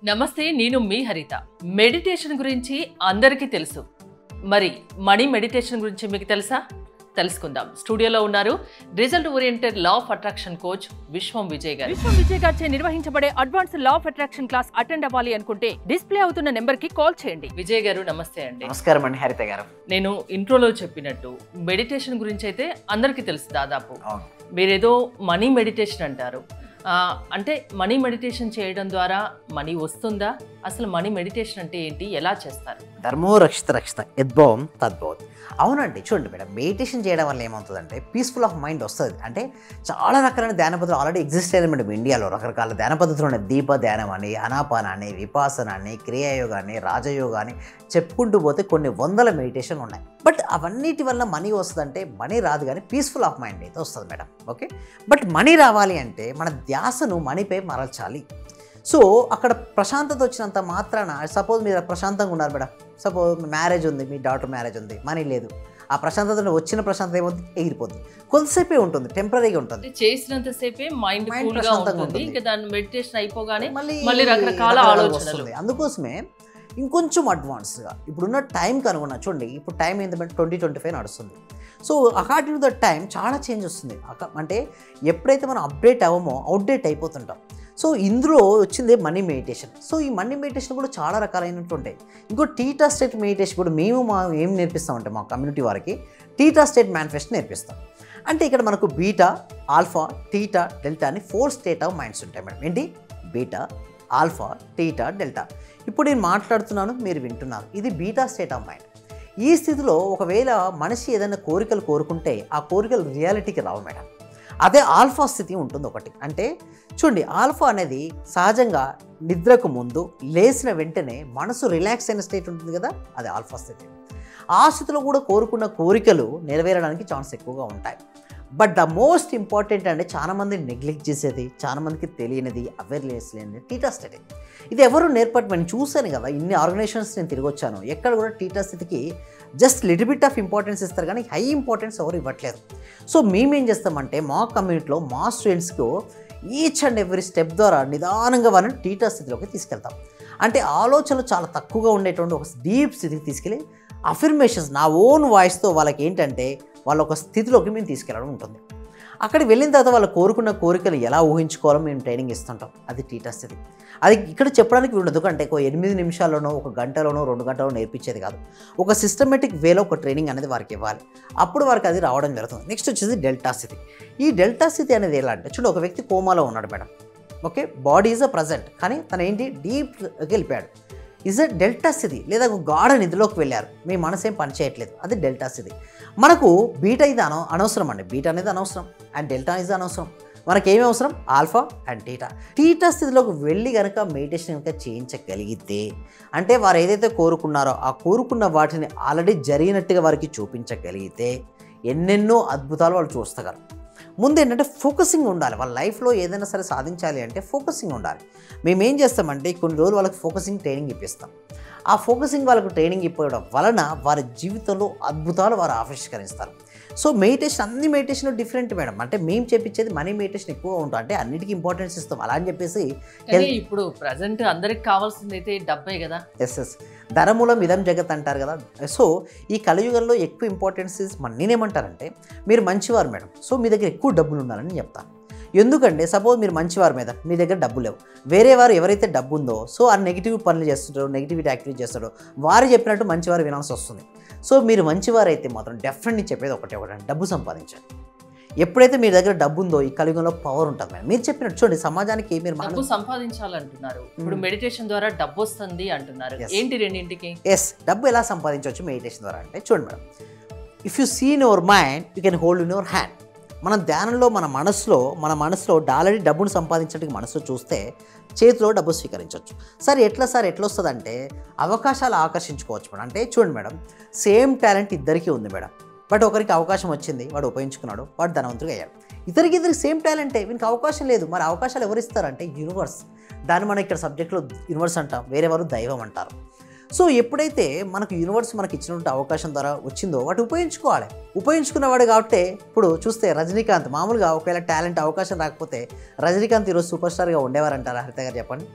నమస్తే, నేను మీ హరిత. మెడిటేషన్ గురించి అందరికీ తెలుసు. మరి మనీ మెడిటేషన్ గురించి మీకు తెలుసా? తెలుసుకుందాం. స్టూడియోలో ఉన్నారు result oriented law of attraction coach విశ్వం విజయ్ గారు. విశ్వం విజయ్ గారిచే నిర్వహించబడే advance law of attraction class attend అవ్వాలి అనుకుంటే డిస్ప్లే అవుతున్న నెంబర్ కి కాల్ చేయండి. విజయ్ గారు నమస్తే అండి. నమస్కారం అండి హరిత గారు. నేను ఇంట్రోలో చెప్పినట్టు మెడిటేషన్ గురించి అయితే అందరికీ తెలుసు దాదాపు. మీరేదో మనీ మెడిటేషన్ అంటారు. అంటే మనీ మెడిటేషన్ చేయడం ద్వారా మనీ వస్తుందా? అసలు మనీ మెడిటేషన్ అంటే ఏంటి, ఎలా చేస్తారు? ధర్మో రక్షిత రక్షిత యద్భవం తద్భవత్. అవునండి, చూడండి మేడం, మెడిటేషన్ చేయడం వల్ల ఏమవుతుందంటే పీస్ఫుల్ ఆఫ్ మైండ్ వస్తుంది. అంటే చాలా రకాలైన ధ్యాన పద్ధతులు ఆల్రెడీ ఎగ్జిస్ట్ అయ్యాయి మేడం. ఇండియాలో రకరకాల ధ్యాన పద్ధతులు ఉన్నాయి. దీప ధ్యానం అని, అనాపాన అని, విపాసన అని, క్రియాయోగ అని, రాజయోగ అని చెప్పుకుంటూ పోతే కొన్ని వందల మెడిటేషన్ ఉన్నాయి. బట్ అవన్నిటి వల్ల మనీ వస్తుందంటే మనీ రాదు, కానీ పీస్ఫుల్ ఆఫ్ మైండ్ అయితే వస్తుంది మేడం. ఓకే, బట్ మనీ రావాలి అంటే మన ధ్యాసను మనీపై మరల్చాలి. సో అక్కడ ప్రశాంతత వచ్చినంత మాత్రాన, సపోజ్ మీరు ప్రశాంతంగా ఉన్నారు మేడం, సపోజ్ మ్యారేజ్ ఉంది, మీ డాటర్ మ్యారేజ్ ఉంది, మనీ లేదు, ఆ ప్రశాంతత వచ్చిన ప్రశాంతత ఏమవుతుంది, ఎగిరిపోతుంది. కొంతసేపే ఉంటుంది, టెంపరీగా ఉంటుంది, చేసినంతసేపే మైండ్ ప్రశాంతంగా ఉంటుంది. ఇంకా దాని మెడిటేషన్ అయిపోగానే మళ్ళీ రకరకాల ఆలోచనలు. అందుకోసమే ఇంకొంచెం అడ్వాన్స్గా ఇప్పుడున్న టైంకి అనుకున్నా. చూడండి, ఇప్పుడు టైం ఏంటంటే 2025 నడుస్తుంది. So according to the time చాలా చేంజ్ వస్తుంది. అంటే ఎప్పుడైతే మనం అప్డేట్ అవ్వమో అవుట్డేట్ అయిపోతుంటాం. సో ఇందులో వచ్చింది మనీ మెడిటేషన్. సో ఈ మనీ మెడిటేషన్ కూడా చాలా రకాలైనట్టు ఉంటాయి. ఇంకో టీటా స్టేట్ మెడిటేషన్ కూడా మేము ఏం నేర్పిస్తామంటే మా కమ్యూనిటీ వారికి టీటా స్టేట్ మేనిఫెస్టో నేర్పిస్తాం. అంటే ఇక్కడ మనకు బీటా, ఆల్ఫా, టీటా, డెల్టా అని 4 స్టేట్ ఆఫ్ మైండ్స్ ఉంటాయి మేడం. ఏంటి? Beta, alpha, theta, delta. ఇప్పుడు నేను మాట్లాడుతున్నాను, మీరు వింటున్నారు. ఇది బీటా స్టేట్ ఆఫ్ మైండ్. ఈ స్థితిలో ఒకవేళ మనిషి ఏదైనా కోరికలు కోరుకుంటే ఆ కోరికలు రియాలిటీకి రావు మేడం. అదే ఆల్ఫా స్థితి ఉంటుంది ఒకటి. అంటే చూడండి, ఆల్ఫా అనేది సహజంగా నిద్రకు ముందు లేచిన వెంటనే మనసు రిలాక్స్ అయిన స్టేట్ ఉంటుంది కదా, అది ఆల్ఫా స్థితి. ఆ స్థితిలో కూడా కోరుకున్న కోరికలు నెరవేరడానికి ఛాన్స్ ఎక్కువగా ఉంటాయి. బట్ ద మోస్ట్ ఇంపార్టెంట్ అంటే చాలామంది నెగ్లెక్ట్ చేసేది, చాలామందికి తెలియనిది, అవేర్నెస్ లేనిది టీటా స్టేట్. ఇది ఎవరు నేర్పడి నేను చూశాను కదా, ఇన్ని ఆర్గనైజేషన్స్ నేను తిరిగి వచ్చాను, ఎక్కడ కూడా టీటా స్థితికి just little bit of importance ఇస్తారు, కానీ హై ఇంపార్టెన్స్ ఎవరు ఇవ్వట్లేదు. సో మేమేం చేస్తామంటే మా కమ్యూనిటీలో మా స్టూడెంట్స్కు ఈచ్ అండ్ ఎవ్రీ స్టెప్ ద్వారా నిదానంగా వాళ్ళని టీటా స్థితిలోకి తీసుకెళ్తాం. అంటే ఆలోచనలు చాలా తక్కువగా ఉండేటువంటి ఒక డీప్ స్థితికి తీసుకెళ్ళి అఫర్మేషన్స్ నా ఓన్ వాయిస్తో వాళ్ళకి ఏంటంటే వాళ్ళ ఒక స్థితిలోకి మేము తీసుకెళ్ళడం ఉంటుంది. అక్కడికి వెళ్ళిన తర్వాత వాళ్ళు కోరుకున్న కోరికలు ఎలా ఊహించుకోవాలో మేము ట్రైనింగ్ ఇస్తుంటాం. అది టీటా స్థితి. అది ఇక్కడ చెప్పడానికి ఉండదు, అంటే ఒక 8 నిమిషాల్లోనో, ఒక గంటలోనో, 2 గంటలో నేర్పించేది కాదు. ఒక సిస్టమేటిక్ వేలో ఒక ట్రైనింగ్ అనేది వారికి ఇవ్వాలి. అప్పుడు వారికి అది రావడం జరుగుతుంది. నెక్స్ట్ వచ్చేసి డెల్టా స్థితి. ఈ డెల్టా స్థితి అనేది ఎలా అంటే, చూడండి, ఒక వ్యక్తి కోమాలో ఉన్నాడు madam. Okay, body is a present, కానీ తను ఏంటి డీప్కి వెళ్ళిపోయాడు. ఈజ్ అ డెల్టా స్థితి. లేదా ఒక గాఢ నిధిలోకి వెళ్ళారు, మీ మనసు ఏం పని చేయట్లేదు, అది డెల్టా స్థితి. మనకు బీటా ఇది అనవసరం అండి. బీటా అనేది అనవసరం అండ్ డెల్టా ఇది అనవసరం. మనకేమి అవసరం? Alpha and theta. టీటా స్థితిలోకి వెళ్ళి కనుక మెడిటేషన్ కనుక చేయించగలిగితే, అంటే వారు ఏదైతే కోరుకున్నారో ఆ కోరుకున్న వాటిని ఆల్రెడీ జరిగినట్టుగా వారికి చూపించగలిగితే ఎన్నెన్నో అద్భుతాలు వాళ్ళు చూస్తారు. ముందు ఏంటంటే ఫోకసింగ్ ఉండాలి. వాళ్ళ లైఫ్లో ఏదైనా సరే సాధించాలి అంటే ఫోకసింగ్ ఉండాలి. మేమేం చేస్తామంటే కొన్ని రోజులు వాళ్ళకి ఫోకసింగ్ ట్రైనింగ్ ఇప్పిస్తాం. ఆ ఫోకసింగ్ వాళ్ళకు ట్రైనింగ్ ఇవ్వడం వలన వారి జీవితంలో అద్భుతాలు వారు ఆవిష్కరిస్తారు. సో మెడిటేషన్, అన్ని మెడిటేషన్ డిఫరెంట్ మేడం. అంటే మేము చేపించేది మనీ మెడిటేషన్ ఎక్కువగా ఉంటుంది. అంటే అన్నిటికీ ఇంపార్టెన్స్ ఇస్తాం. అలా అని చెప్పేసి ఇప్పుడు ప్రజెంట్ అందరికి కావాల్సింది అయితే డబ్బే కదా. ఎస్, ధనమూలం ఇదం జగత్ అంటారు కదా. సో ఈ కలియుగంలో ఎక్కువ ఇంపార్టెన్స్ నేనేమంటారంటే, మీరు మంచివారు మేడం, సో మీ దగ్గర ఎక్కువ డబ్బులు ఉండాలని చెప్తాను. ఎందుకంటే సపోజ్ మీరు మంచివారి మీద మీ దగ్గర డబ్బు లేవు, వేరే వారు ఎవరైతే డబ్బు ఉందో సో ఆ నెగిటివ్ పనులు చేస్తుంటారో, నెగిటివిటీ యాక్టివిటీ చేస్తాడో, వారు చెప్పినట్టు మంచివారు వినాల్సి వస్తుంది. సో మీరు మంచివారైతే మాత్రం డెఫినెట్లీ చెప్పేది ఒకటే, డబ్బు సంపాదించండి. ఎప్పుడైతే మీ దగ్గర డబ్బు ఉందో ఈ కలియుగంలో పవర్ ఉంటుంది మేడం. మీరు చెప్పినట్టు చూడండి, సమాజానికి మీరు డబ్బు సంపాదించాలంటున్నారు, ఇప్పుడు మెడిటేషన్ ద్వారా డబ్బు వస్తుంది అంటున్నారు. ఏంటి రెండింటికి? ఎస్, డబ్బు ఎలా సంపాదించవచ్చు మెడిటేషన్ ద్వారా అంటే, చూడండి madam, if you see in your mind you can hold in your hand. మన ధ్యానంలో మన మనసులో ఆల్రెడీ డబ్బును సంపాదించడానికి మనసు చూస్తే చేతిలో డబ్బు స్వీకరించవచ్చు. సరే ఎట్లా వస్తుంది అంటే, అవకాశాలు ఆకర్షించుకోవచ్చు మేడం. అంటే చూడండి మేడం, సేమ్ టాలెంట్ ఇద్దరికీ ఉంది మేడం. బట్ ఒకరికి అవకాశం వచ్చింది, వాడు ఉపయోగించుకున్నాడు, వాడు ధనవంతుడిగా అయ్యాడు. ఇద్దరికి సేమ్ టాలెంటే, వీనికి అవకాశం లేదు. మరి అవకాశాలు ఎవరు ఇస్తారంటే యూనివర్స్. దాన్ని మనం ఇక్కడ సబ్జెక్ట్లో యూనివర్స్ అంటాం, వేరే వారు దైవం అంటారు. సో ఎప్పుడైతే మనకు యూనివర్స్ మనకి ఇచ్చినటువంటి అవకాశం ద్వారా వచ్చిందో వాటి ఉపయోగించుకోవాలి. ఉపయోగించుకున్నవాడు కాబట్టి ఇప్పుడు చూస్తే రజనీకాంత్ మామూలుగా ఒకవేళ టాలెంట్ అవకాశం రాకపోతే రజనీకాంత్ ఈరోజు సూపర్ స్టార్గా ఉండేవారంటారా హరిత గారు? చెప్పండి.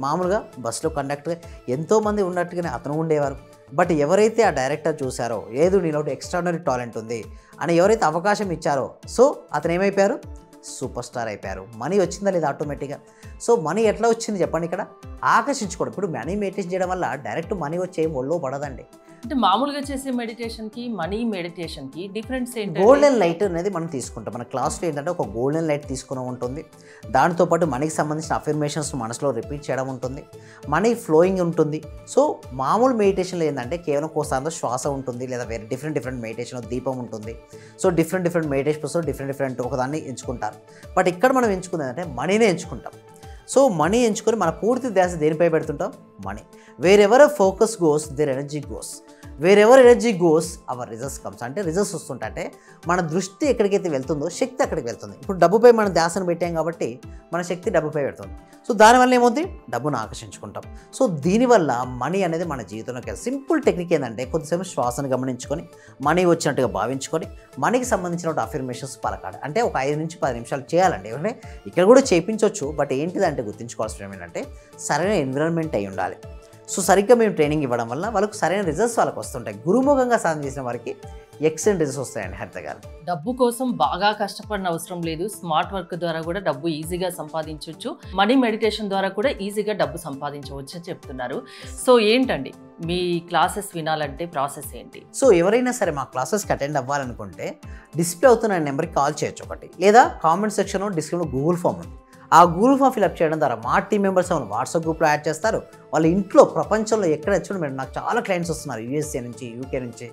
మామూలుగా బస్సులో కండక్టర్ ఎంతోమంది ఉన్నట్టుగానే అతను ఉండేవారు. బట్ ఎవరైతే ఆ డైరెక్టర్ చూశారో ఏదో నీలో ఎక్స్ట్రాడినరీ టాలెంట్ ఉంది అని ఎవరైతే అవకాశం ఇచ్చారో సో అతను ఏమైపోయారు, సూపర్ స్టార్ అయిపోయారు. మనీ వచ్చిందా లేదా ఆటోమేటిక్గా. సో మనీ ఎట్లా వచ్చింది చెప్పండి, ఇక్కడ ఆకర్షించుకోవడం. ఇప్పుడు మనీ మెడిటేషన్ చేయడం వల్ల డైరెక్ట్ మనీ వచ్చే ఒళ్ళో పడదండి. అంటే మామూలుగా చేసే మెడిటేషన్కి మనీ మెడిటేషన్కి డిఫరెన్స్ ఏంటి? గోల్డెన్ లైట్ అనేది మనం తీసుకుంటాం. మన క్లాస్లో ఏంటంటే ఒక గోల్డెన్ లైట్ తీసుకుని ఉంటుంది. దాంతోపాటు మనీకి సంబంధించిన అఫర్మేషన్స్ మనసులో రిపీట్ చేయడం ఉంటుంది. మనీ ఫ్లోయింగ్ ఉంటుంది. సో మామూలు మెడిటేషన్లో ఏంటంటే కేవలం కోసాంతో శ్వాస ఉంటుంది, లేదా వేరే డిఫరెంట్ మెడిటేషన్ దీపం ఉంటుంది. సో డిఫరెంట్ మెడిటేషన్స్ డిఫరెంట్ ఒకదాన్ని ఎంచుకుంటారు. బట్ ఇక్కడ మనం ఎంచుకున్నది అంటే మనీనే ఎంచుకుంటాం. సో మనీ ఎంచుకొని మన పూర్తి ధ్యాస దేనిపై పెడుతుంటాం, money. Wherever focus goes there energy goes, wherever energy goes our results comes. అంటే రిజల్ట్స్ వస్తుంటే మన దృష్టి ఎక్కడికైతే వెళ్తుందో శక్తి అక్కడికి వెళ్తుంది. ఇప్పుడు డబ్బుపై మనం ధ్యాసను పెట్టాం కాబట్టి మన శక్తి డబ్బుపై పెడుతుంది. సో దానివల్ల ఏమవుతుంది, డబ్బును ఆకర్షించుకుంటాం. సో దీనివల్ల మనీ అనేది మన జీవితంలోకి వెళ్తుంది. సింపుల్ టెక్నిక్ ఏంటంటే కొద్దిసేపు శ్వాసను గమనించుకొని మనీ వచ్చినట్టుగా భావించుకొని మనీకి సంబంధించిన అఫర్మేషన్స్ పలకాలి. అంటే ఒక 5 నుంచి 10 నిమిషాలు చేయాలండి. ఏమంటే ఇక్కడ కూడా చేయించవచ్చు. బట్ ఏంటిదంటే గుర్తుంచుకోవాల్సిన ఏంటంటే సరైన ఎన్విరాన్మెంట్ అయి ఉండాలి. సో సరిగ్గా మేము ట్రైనింగ్ ఇవ్వడం వల్ల వాళ్ళకు సరైన రిజల్ట్స్ వాళ్ళకి వస్తుంటాయి. గురుముఖంగా సాధన చేసిన వారికి ఎక్సలెంట్ రిజల్ట్స్ వస్తాయండి హరిత గారు. డబ్బు కోసం బాగా కష్టపడిన అవసరం లేదు. స్మార్ట్ వర్క్ ద్వారా కూడా డబ్బు ఈజీగా సంపాదించవచ్చు. మనీ మెడిటేషన్ ద్వారా కూడా ఈజీగా డబ్బు సంపాదించవచ్చు అని చెప్తున్నారు. సో ఏంటండి మీ క్లాసెస్ వినాలంటే ప్రాసెస్ ఏంటి? సో ఎవరైనా సరే మా క్లాసెస్కి అటెండ్ అవ్వాలనుకుంటే డిస్ప్లే అవుతున్న నెంబర్కి కాల్ చేయొచ్చు ఒకటి, లేదా కామెంట్ సెక్షన్లో డిస్క్రిప్షన్లో గూగుల్ ఫామ్ ఉంది. ఆ గూగుల్ ఫామ్ ఫిల్అప్ చేయడం ద్వారా మా టీం మెంబర్స్ వాట్సాప్ గ్రూప్లో యాడ్ చేస్తారు. వాళ్ళ ఇంట్లో ప్రపంచంలో ఎక్కడ చూడండి మేడం, నాకు చాలా క్లయింట్స్ వస్తున్నారు. యూఎస్ఏ నుంచి, యూకే నుంచి,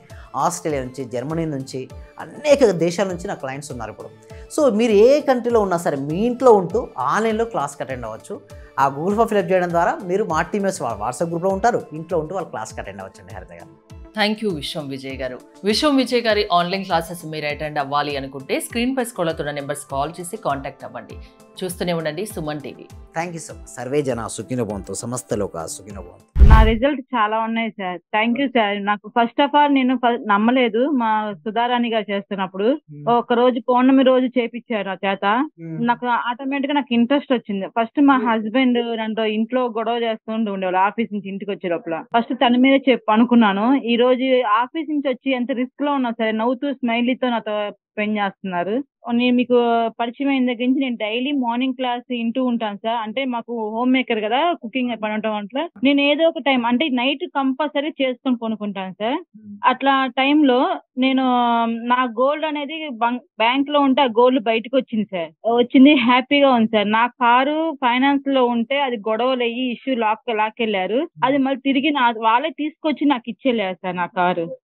ఆస్ట్రేలియా నుంచి, జర్మనీ నుంచి, అనేక దేశాల నుంచి నా క్లయింట్స్ ఉన్నారు ఇప్పుడు. సో మీరు ఏ కంట్రీలో ఉన్నా సరే మీ ఇంట్లో ఉంటూ ఆన్లైన్లో క్లాస్కి అటెండ్ అవ్వచ్చు. ఆ గూగుల్ ఫామ్ ఫిల్అప్ చేయడం ద్వారా మీరు మా టీం మెంబర్స్ వాట్సాప్ గ్రూప్లో ఉంటారు, ఇంట్లో ఉంటూ వాళ్ళ క్లాస్కి అటెండ్ అవ్వచ్చు అండి హరిత గారు. థ్యాంక్ యూ విశ్వం విజయ్ గారు. విశ్వం విజయ్ గారి ఆన్లైన్ క్లాసెస్ మీరు అటెండ్ అవ్వాలి అనుకుంటే స్క్రీన్ పై స్క్రోల్ అవుతున్న నెంబర్స్ కాల్ చేసి కాంటాక్ట్ అవ్వండి. చూస్తూనే ఉండండి Suman TV. Thank you so much. Survey జన సుఖినో భవంతు, సమస్త లోక సుఖినో భవంతు. నా రిజల్ట్ చాలా ఉన్నాయి సార్. Thank you sir. నాకు ఫస్ట్ ఆఫ్ ఆల్ నేను నమ్మలేదు. మా సుధారాణి గారు చేస్తున్నప్పుడు ఒక రోజు పౌర్ణమి రోజు చేపించారు ఆ చేత. నాకు ఆటోమేటిక్ గా నాకు ఇంట్రెస్ట్ వచ్చింది. ఫస్ట్ మా హస్బెండ్ నన్ను ఇంట్లో గొడవ చేస్తుంటూ ఉండేవాళ్ళు. ఆఫీస్ నుంచి ఇంటికి వచ్చే లోపల ఫస్ట్ తన మీద అనుకున్నాను. ఈ రోజు ఆఫీస్ నుంచి వచ్చి ఎంత రిస్క్ లో ఉన్నా సరే నవ్వుతూ స్మైలీతో నాతో స్పెండ్ చేస్తున్నారు. నేను మీకు పరిచయం అయిన దగ్గర నుంచి నేను డైలీ మార్నింగ్ క్లాస్ వింటూ ఉంటాను సార్. అంటే మాకు హోమ్ మేకర్ కదా, కుకింగ్ పని వంటలో నేను ఏదో ఒక టైం అంటే నైట్ కంపల్సరీ చేసుకొని కొనుక్కుంటాను సార్. అట్లా టైంలో నేను నా గోల్డ్ అనేది బ్యాంక్ లో ఉంటే ఆ గోల్డ్ బయటకు వచ్చింది సార్. వచ్చింది, హ్యాపీగా ఉంది సార్. నా కారు ఫైనాన్స్ లో ఉంటే అది గొడవలు అయ్యి ఇష్యూ లాక్కెళ్ళారు. అది మళ్ళీ తిరిగి వాళ్ళే తీసుకొచ్చి నాకు ఇచ్చేళ్ళారు సార్ నా కారు.